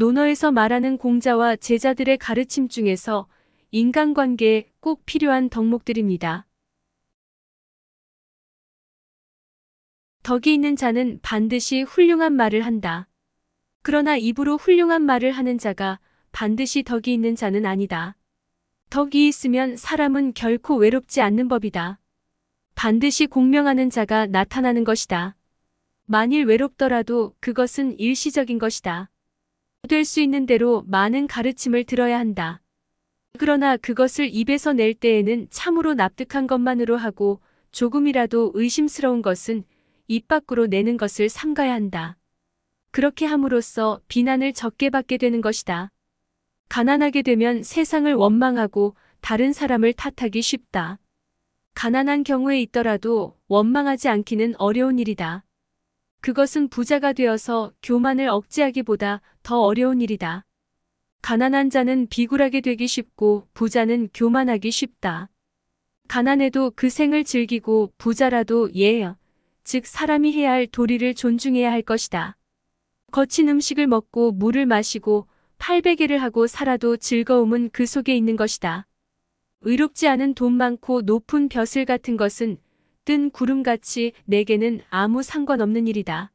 논어에서 말하는 공자와 제자들의 가르침 중에서 인간관계에 꼭 필요한 덕목들입니다. 덕이 있는 자는 반드시 훌륭한 말을 한다. 그러나 입으로 훌륭한 말을 하는 자가 반드시 덕이 있는 자는 아니다. 덕이 있으면 사람은 결코 외롭지 않는 법이다. 반드시 공명하는 자가 나타나는 것이다. 만일 외롭더라도 그것은 일시적인 것이다. 될 수 있는 대로 많은 가르침을 들어야 한다. 그러나 그것을 입에서 낼 때에는 참으로 납득한 것만으로 하고 조금이라도 의심스러운 것은 입 밖으로 내는 것을 삼가야 한다. 그렇게 함으로써 비난을 적게 받게 되는 것이다. 가난하게 되면 세상을 원망하고 다른 사람을 탓하기 쉽다. 가난한 경우에 있더라도 원망하지 않기는 어려운 일이다. 그것은 부자가 되어서 교만을 억제하기보다 더 어려운 일이다. 가난한 자는 비굴하게 되기 쉽고 부자는 교만하기 쉽다. 가난해도 그 생을 즐기고 부자라도 즉 사람이 해야 할 도리를 존중해야 할 것이다. 거친 음식을 먹고 물을 마시고 팔베개를 하고 살아도 즐거움은 그 속에 있는 것이다. 의롭지 않은 돈 많고 높은 벼슬 같은 것은 뜬 구름같이 내게는 아무 상관없는 일이다.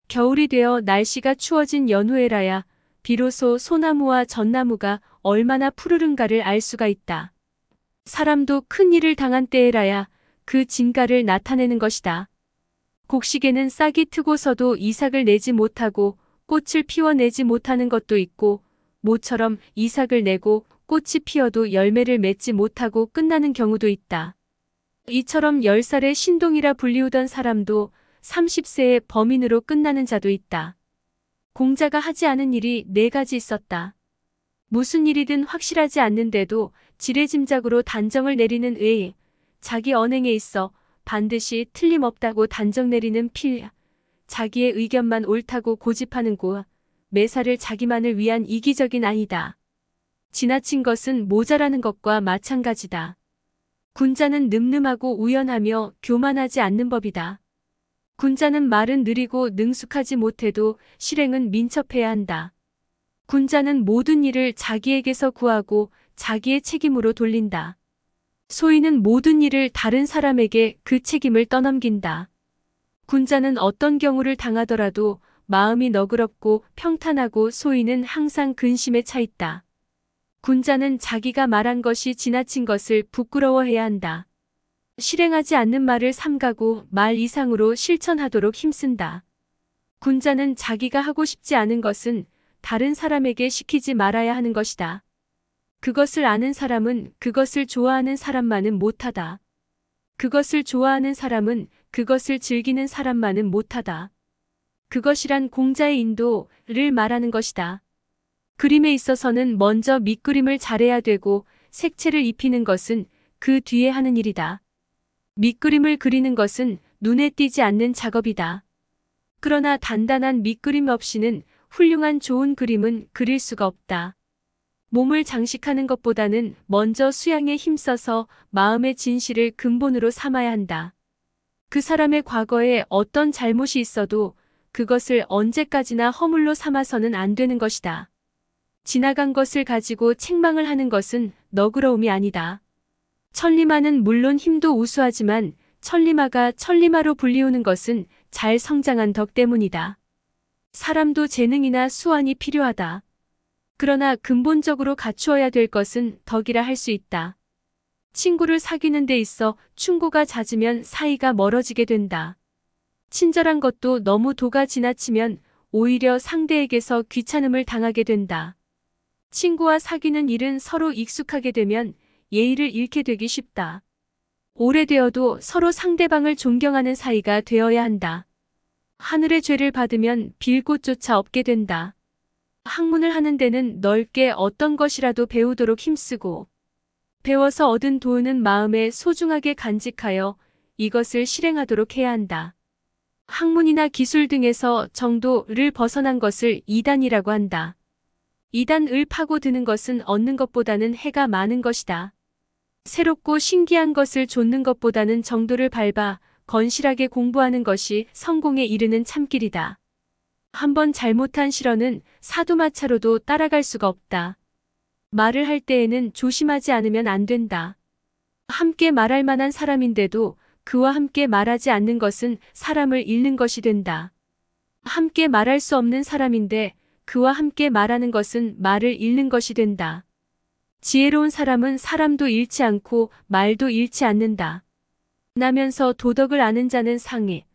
겨울이 되어 날씨가 추워진 연후에라야 비로소 소나무와 전나무가 얼마나 푸르른가를 알 수가 있다. 사람도 큰 일을 당한 때에라야 그 진가를 나타내는 것이다. 곡식에는 싹이 트고서도 이삭을 내지 못하고 꽃을 피워내지 못하는 것도 있고 모처럼 이삭을 내고 꽃이 피어도 열매를 맺지 못하고 끝나는 경우도 있다. 이처럼 10살의 신동이라 불리우던 사람도 30세의 범인으로 끝나는 자도 있다. 공자가 하지 않은 일이 4가지 있었다. 무슨 일이든 확실하지 않는데도 지레짐작으로 단정을 내리는 의, 자기 언행에 있어 반드시 틀림없다고 단정 내리는 필, 자기의 의견만 옳다고 고집하는 고, 매사를 자기만을 위한 이기적인 아이다. 지나친 것은 모자라는 것과 마찬가지다. 군자는 늠름하고 우연하며 교만하지 않는 법이다. 군자는 말은 느리고 능숙하지 못해도 실행은 민첩해야 한다. 군자는 모든 일을 자기에게서 구하고 자기의 책임으로 돌린다. 소인은 모든 일을 다른 사람에게 그 책임을 떠넘긴다. 군자는 어떤 경우를 당하더라도 마음이 너그럽고 평탄하고 소인은 항상 근심에 차 있다. 군자는 자기가 말한 것이 지나친 것을 부끄러워해야 한다. 실행하지 않는 말을 삼가고 말 이상으로 실천하도록 힘쓴다. 군자는 자기가 하고 싶지 않은 것은 다른 사람에게 시키지 말아야 하는 것이다. 그것을 아는 사람은 그것을 좋아하는 사람만은 못하다. 그것을 좋아하는 사람은 그것을 즐기는 사람만은 못하다. 그것이란 공자의 인도를 말하는 것이다. 그림에 있어서는 먼저 밑그림을 잘해야 되고 색채를 입히는 것은 그 뒤에 하는 일이다. 밑그림을 그리는 것은 눈에 띄지 않는 작업이다. 그러나 단단한 밑그림 없이는 훌륭한 좋은 그림은 그릴 수가 없다. 몸을 장식하는 것보다는 먼저 수양에 힘써서 마음의 진실을 근본으로 삼아야 한다. 그 사람의 과거에 어떤 잘못이 있어도 그것을 언제까지나 허물로 삼아서는 안 되는 것이다. 지나간 것을 가지고 책망을 하는 것은 너그러움이 아니다. 천리마는 물론 힘도 우수하지만 천리마가 천리마로 불리우는 것은 잘 성장한 덕 때문이다. 사람도 재능이나 수완이 필요하다. 그러나 근본적으로 갖추어야 될 것은 덕이라 할 수 있다. 친구를 사귀는 데 있어 충고가 잦으면 사이가 멀어지게 된다. 친절한 것도 너무 도가 지나치면 오히려 상대에게서 귀찮음을 당하게 된다. 친구와 사귀는 일은 서로 익숙하게 되면 예의를 잃게 되기 쉽다. 오래되어도 서로 상대방을 존경하는 사이가 되어야 한다. 하늘의 죄를 받으면 빌 곳조차 없게 된다. 학문을 하는 데는 넓게 어떤 것이라도 배우도록 힘쓰고 배워서 얻은 도는 마음에 소중하게 간직하여 이것을 실행하도록 해야 한다. 학문이나 기술 등에서 정도를 벗어난 것을 이단이라고 한다. 이단을 파고드는 것은 얻는 것보다는 해가 많은 것이다. 새롭고 신기한 것을 좇는 것보다는 정도를 밟아 건실하게 공부하는 것이 성공에 이르는 참길이다. 한번 잘못한 실언은 사두마차로도 따라갈 수가 없다. 말을 할 때에는 조심하지 않으면 안 된다. 함께 말할 만한 사람인데도 그와 함께 말하지 않는 것은 사람을 잃는 것이 된다. 함께 말할 수 없는 사람인데 그와 함께 말하는 것은 말을 잃는 것이 된다. 지혜로운 사람은 사람도 잃지 않고 말도 잃지 않는다. 나면서 도덕을 아는 자는 상해.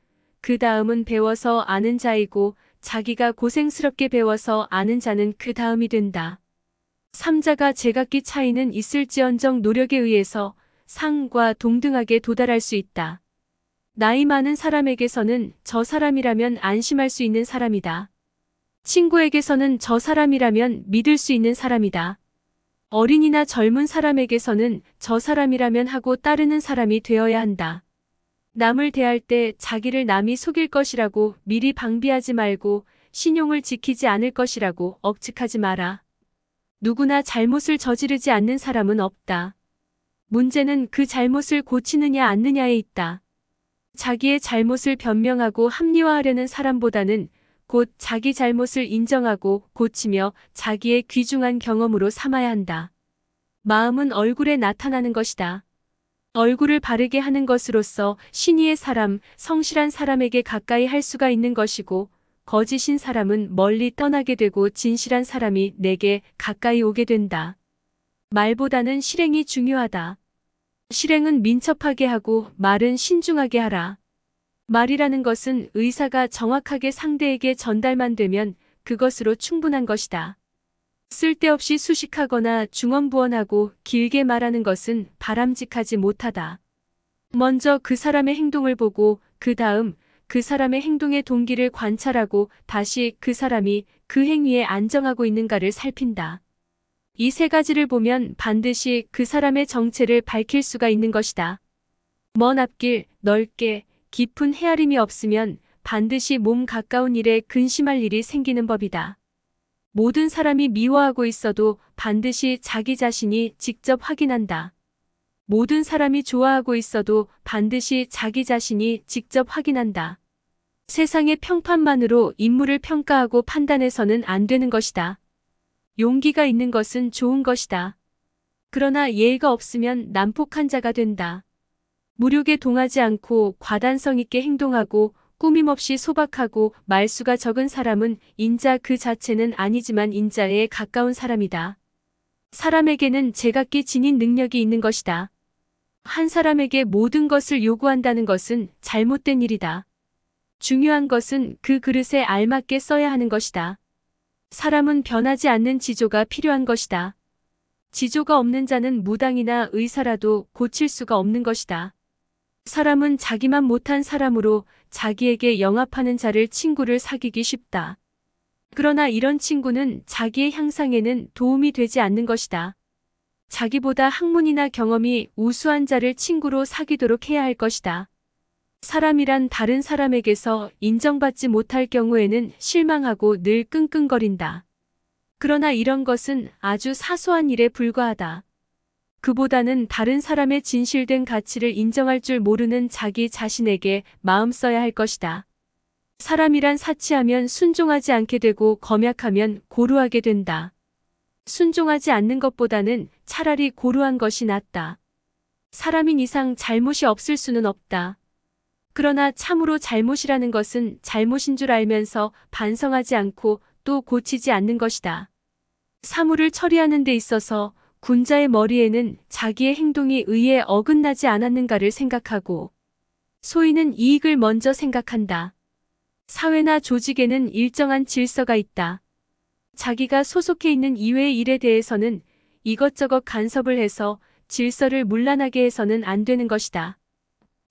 그 다음은 배워서 아는 자이고 자기가 고생스럽게 배워서 아는 자는 그 다음이 된다. 삼자가 제각기 차이는 있을지언정 노력에 의해서 상과 동등하게 도달할 수 있다. 나이 많은 사람에게서는 저 사람이라면 안심할 수 있는 사람이다. 친구에게서는 저 사람이라면 믿을 수 있는 사람이다. 어린이나 젊은 사람에게서는 저 사람이라면 하고 따르는 사람이 되어야 한다. 남을 대할 때 자기를 남이 속일 것이라고 미리 방비하지 말고 신용을 지키지 않을 것이라고 억측하지 마라. 누구나 잘못을 저지르지 않는 사람은 없다. 문제는 그 잘못을 고치느냐 않느냐에 있다. 자기의 잘못을 변명하고 합리화하려는 사람보다는 곧 자기 잘못을 인정하고 고치며 자기의 귀중한 경험으로 삼아야 한다. 마음은 얼굴에 나타나는 것이다. 얼굴을 바르게 하는 것으로서 신의의 사람, 성실한 사람에게 가까이 할 수가 있는 것이고 거짓인 사람은 멀리 떠나게 되고 진실한 사람이 내게 가까이 오게 된다. 말보다는 실행이 중요하다. 실행은 민첩하게 하고 말은 신중하게 하라. 말이라는 것은 의사가 정확하게 상대에게 전달만 되면 그것으로 충분한 것이다. 쓸데없이 수식하거나 중언부언하고 길게 말하는 것은 바람직하지 못하다. 먼저 그 사람의 행동을 보고 그 다음 그 사람의 행동의 동기를 관찰하고 다시 그 사람이 그 행위에 안정하고 있는가를 살핀다. 이 세 가지를 보면 반드시 그 사람의 정체를 밝힐 수가 있는 것이다. 먼 앞길, 넓게, 깊은 헤아림이 없으면 반드시 몸 가까운 일에 근심할 일이 생기는 법이다. 모든 사람이 미워하고 있어도 반드시 자기 자신이 직접 확인한다. 모든 사람이 좋아하고 있어도 반드시 자기 자신이 직접 확인한다. 세상의 평판만으로 인물을 평가하고 판단해서는 안 되는 것이다. 용기가 있는 것은 좋은 것이다. 그러나 예의가 없으면 난폭한 자가 된다. 무력에 동하지 않고 과단성 있게 행동하고 꾸밈없이 소박하고 말수가 적은 사람은 인자 그 자체는 아니지만 인자에 가까운 사람이다. 사람에게는 제각기 지닌 능력이 있는 것이다. 한 사람에게 모든 것을 요구한다는 것은 잘못된 일이다. 중요한 것은 그 그릇에 알맞게 써야 하는 것이다. 사람은 변하지 않는 지조가 필요한 것이다. 지조가 없는 자는 무당이나 의사라도 고칠 수가 없는 것이다. 사람은 자기만 못한 사람으로 자기에게 영합하는 자를 친구를 사귀기 쉽다. 그러나 이런 친구는 자기의 향상에는 도움이 되지 않는 것이다. 자기보다 학문이나 경험이 우수한 자를 친구로 사귀도록 해야 할 것이다. 사람이란 다른 사람에게서 인정받지 못할 경우에는 실망하고 늘 끙끙거린다. 그러나 이런 것은 아주 사소한 일에 불과하다. 그보다는 다른 사람의 진실된 가치를 인정할 줄 모르는 자기 자신에게 마음 써야 할 것이다. 사람이란 사치하면 순종하지 않게 되고 검약하면 고루하게 된다. 순종하지 않는 것보다는 차라리 고루한 것이 낫다. 사람인 이상 잘못이 없을 수는 없다. 그러나 참으로 잘못이라는 것은 잘못인 줄 알면서 반성하지 않고 또 고치지 않는 것이다. 사물을 처리하는 데 있어서 군자의 머리에는 자기의 행동이 의에 어긋나지 않았는가를 생각하고 소인은 이익을 먼저 생각한다. 사회나 조직에는 일정한 질서가 있다. 자기가 소속해 있는 이외의 일에 대해서는 이것저것 간섭을 해서 질서를 문란하게 해서는 안 되는 것이다.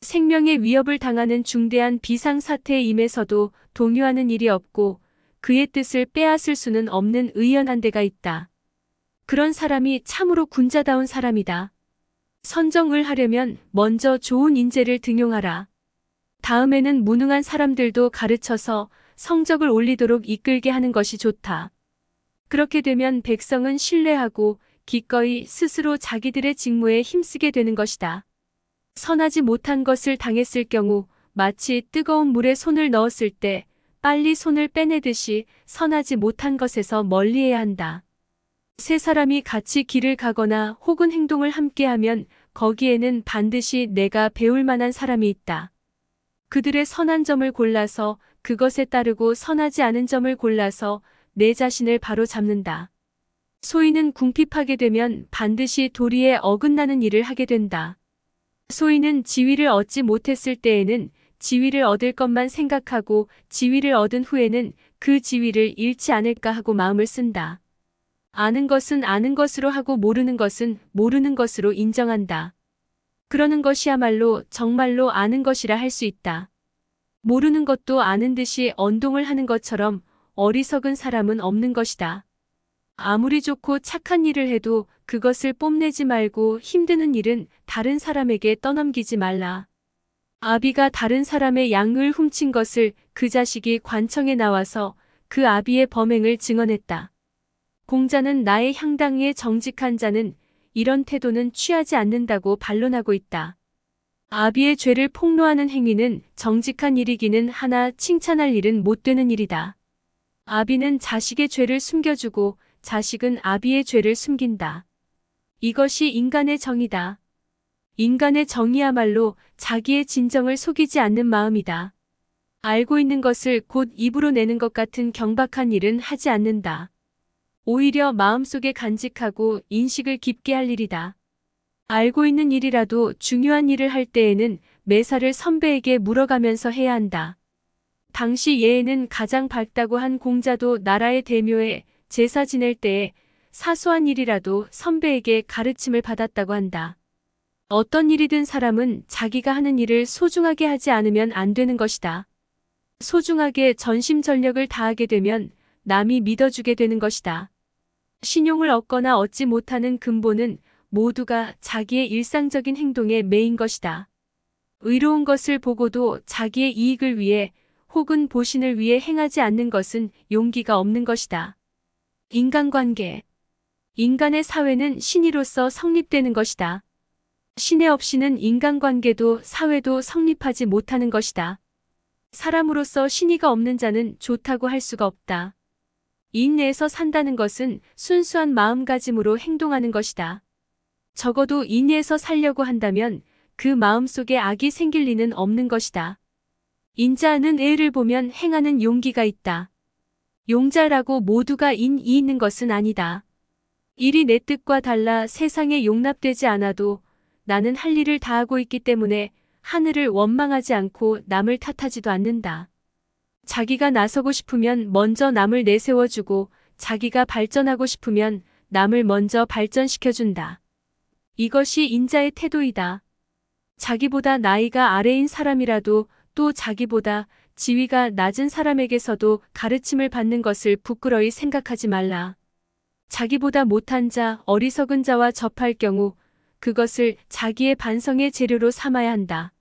생명의 위협을 당하는 중대한 비상사태에 임해서도 동요하는 일이 없고 그의 뜻을 빼앗을 수는 없는 의연한 데가 있다. 그런 사람이 참으로 군자다운 사람이다. 선정을 하려면 먼저 좋은 인재를 등용하라. 다음에는 무능한 사람들도 가르쳐서 성적을 올리도록 이끌게 하는 것이 좋다. 그렇게 되면 백성은 신뢰하고 기꺼이 스스로 자기들의 직무에 힘쓰게 되는 것이다. 선하지 못한 것을 당했을 경우 마치 뜨거운 물에 손을 넣었을 때 빨리 손을 빼내듯이 선하지 못한 것에서 멀리해야 한다. 세 사람이 같이 길을 가거나 혹은 행동을 함께하면 거기에는 반드시 내가 배울 만한 사람이 있다. 그들의 선한 점을 골라서 그것에 따르고 선하지 않은 점을 골라서 내 자신을 바로 잡는다. 소인은 궁핍하게 되면 반드시 도리에 어긋나는 일을 하게 된다. 소인은 지위를 얻지 못했을 때에는 지위를 얻을 것만 생각하고 지위를 얻은 후에는 그 지위를 잃지 않을까 하고 마음을 쓴다. 아는 것은 아는 것으로 하고 모르는 것은 모르는 것으로 인정한다. 그러는 것이야말로 정말로 아는 것이라 할 수 있다. 모르는 것도 아는 듯이 언동을 하는 것처럼 어리석은 사람은 없는 것이다. 아무리 좋고 착한 일을 해도 그것을 뽐내지 말고 힘드는 일은 다른 사람에게 떠넘기지 말라. 아비가 다른 사람의 양을 훔친 것을 그 자식이 관청에 나와서 그 아비의 범행을 증언했다. 공자는 나의 향당에 정직한 자는 이런 태도는 취하지 않는다고 반론하고 있다. 아비의 죄를 폭로하는 행위는 정직한 일이기는 하나 칭찬할 일은 못 되는 일이다. 아비는 자식의 죄를 숨겨주고 자식은 아비의 죄를 숨긴다. 이것이 인간의 정이다. 인간의 정이야말로 자기의 진정을 속이지 않는 마음이다. 알고 있는 것을 곧 입으로 내는 것 같은 경박한 일은 하지 않는다. 오히려 마음속에 간직하고 인식을 깊게 할 일이다. 알고 있는 일이라도 중요한 일을 할 때에는 매사를 선배에게 물어가면서 해야 한다. 당시 예에는 가장 밝다고 한 공자도 나라의 대묘에 제사 지낼 때에 사소한 일이라도 선배에게 가르침을 받았다고 한다. 어떤 일이든 사람은 자기가 하는 일을 소중하게 하지 않으면 안 되는 것이다. 소중하게 전심전력을 다하게 되면 남이 믿어주게 되는 것이다. 신용을 얻거나 얻지 못하는 근본은 모두가 자기의 일상적인 행동에 매인 것이다. 의로운 것을 보고도 자기의 이익을 위해 혹은 보신을 위해 행하지 않는 것은 용기가 없는 것이다. 인간관계. 인간의 사회는 신의로서 성립되는 것이다. 신의 없이는 인간관계도 사회도 성립하지 못하는 것이다. 사람으로서 신의가 없는 자는 좋다고 할 수가 없다. 인내에서 산다는 것은 순수한 마음가짐으로 행동하는 것이다. 적어도 인내에서 살려고 한다면 그 마음속에 악이 생길 리는 없는 것이다. 인자하는 애를 보면 행하는 용기가 있다. 용자라고 모두가 인이 있는 것은 아니다. 일이 내 뜻과 달라 세상에 용납되지 않아도 나는 할 일을 다하고 있기 때문에 하늘을 원망하지 않고 남을 탓하지도 않는다. 자기가 나서고 싶으면 먼저 남을 내세워주고 자기가 발전하고 싶으면 남을 먼저 발전시켜준다. 이것이 인자의 태도이다. 자기보다 나이가 아래인 사람이라도 또 자기보다 지위가 낮은 사람에게서도 가르침을 받는 것을 부끄러이 생각하지 말라. 자기보다 못한 자, 어리석은 자와 접할 경우 그것을 자기의 반성의 재료로 삼아야 한다.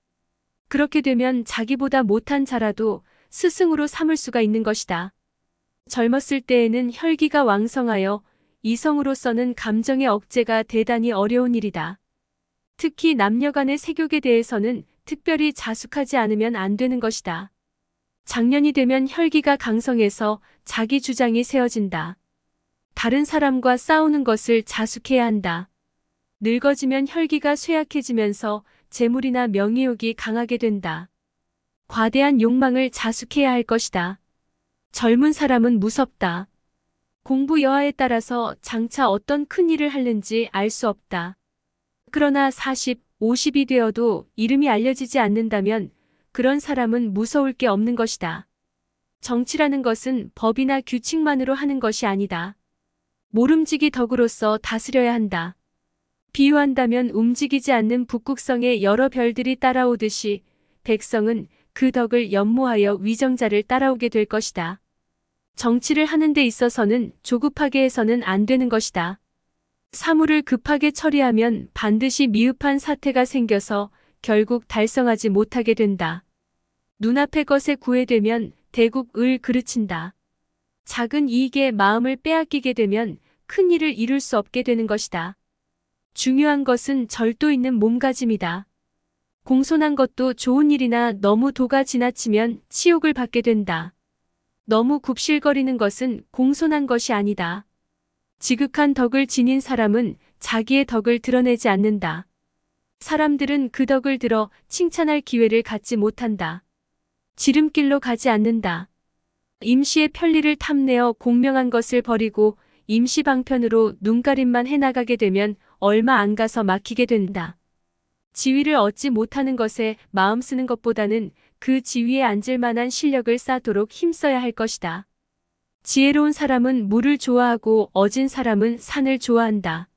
그렇게 되면 자기보다 못한 자라도 스승으로 삼을 수가 있는 것이다. 젊었을 때에는 혈기가 왕성하여 이성으로서는 감정의 억제가 대단히 어려운 일이다. 특히 남녀 간의 세욕에 대해서는 특별히 자숙하지 않으면 안 되는 것이다. 장년이 되면 혈기가 강성해서 자기 주장이 세워진다. 다른 사람과 싸우는 것을 자숙해야 한다. 늙어지면 혈기가 쇠약해지면서 재물이나 명예욕이 강하게 된다. 과대한 욕망을 자숙해야 할 것이다. 젊은 사람은 무섭다. 공부 여하에 따라서 장차 어떤 큰 일을 하는지 알 수 없다. 그러나 40, 50이 되어도 이름이 알려지지 않는다면 그런 사람은 무서울 게 없는 것이다. 정치라는 것은 법이나 규칙만으로 하는 것이 아니다. 모름지기 덕으로서 다스려야 한다. 비유한다면 움직이지 않는 북극성에 여러 별들이 따라오듯이 백성은 그 덕을 연모하여 위정자를 따라오게 될 것이다. 정치를 하는 데 있어서는 조급하게 해서는 안 되는 것이다. 사물을 급하게 처리하면 반드시 미흡한 사태가 생겨서 결국 달성하지 못하게 된다. 눈앞의 것에 구애되면 대국 을 그르친다. 작은 이익에 마음을 빼앗기게 되면 큰 일을 이룰 수 없게 되는 것이다. 중요한 것은 절도 있는 몸가짐이다. 공손한 것도 좋은 일이나 너무 도가 지나치면 치욕을 받게 된다. 너무 굽실거리는 것은 공손한 것이 아니다. 지극한 덕을 지닌 사람은 자기의 덕을 드러내지 않는다. 사람들은 그 덕을 들어 칭찬할 기회를 갖지 못한다. 지름길로 가지 않는다. 임시의 편리를 탐내어 공명한 것을 버리고 임시 방편으로 눈가림만 해나가게 되면 얼마 안 가서 막히게 된다. 지위를 얻지 못하는 것에 마음 쓰는 것보다는 그 지위에 앉을 만한 실력을 쌓도록 힘써야 할 것이다. 지혜로운 사람은 물을 좋아하고 어진 사람은 산을 좋아한다.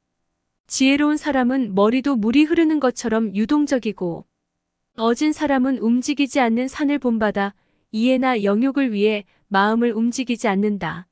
지혜로운 사람은 머리도 물이 흐르는 것처럼 유동적이고 어진 사람은 움직이지 않는 산을 본받아 이해나 영욕을 위해 마음을 움직이지 않는다.